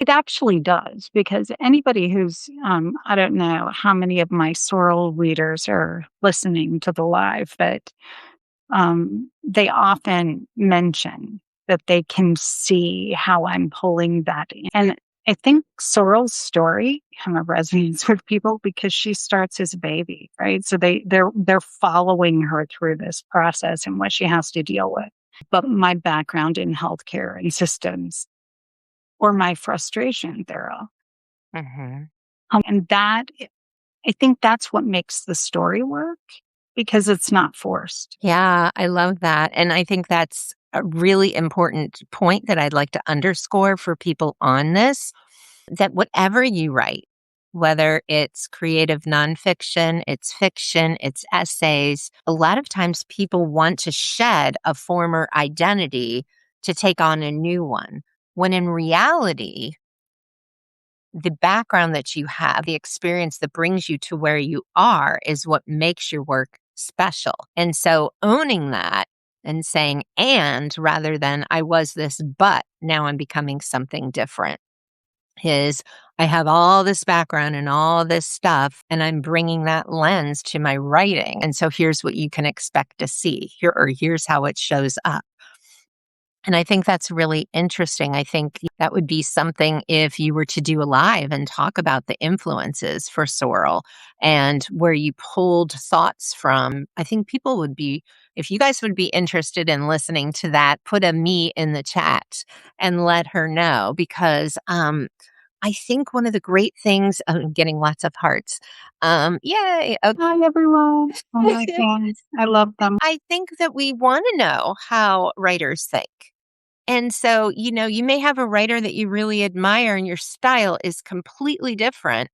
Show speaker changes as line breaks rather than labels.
It actually does because anybody who's, I don't know how many of my sorrel readers are listening to the live, but they often mention that they can see how I'm pulling that in. And I think Sorrel's story kind of resonates with people because she starts as a baby, right? So they're following her through this process and what she has to deal with. But my background in healthcare and systems or my frustration thereof.
Hmm.
And that I think that's what makes the story work because it's not forced.
Yeah, I love that. And I think that's a really important point that I'd like to underscore for people on this, that whatever you write, whether it's creative nonfiction, it's fiction, it's essays, a lot of times people want to shed a former identity to take on a new one. When in reality, the background that you have, the experience that brings you to where you are is what makes your work special. And so owning that and saying, and rather than I was this, but now I'm becoming something different is I have all this background and all this stuff, and I'm bringing that lens to my writing. And so here's what you can expect to see here, or here's how it shows up. And I think that's really interesting. I think that would be something if you were to do a live and talk about the influences for Sorrel and where you pulled thoughts from. I think people would be, if you guys would be interested in listening to that, put a me in the chat and let her know because I think one of the great things, I'm getting lots of hearts. Yay.
Hi, everyone. Oh, my
Okay.
fans. I love them.
I think that we want to know how writers think. And so, you may have a writer that you really admire and your style is completely different,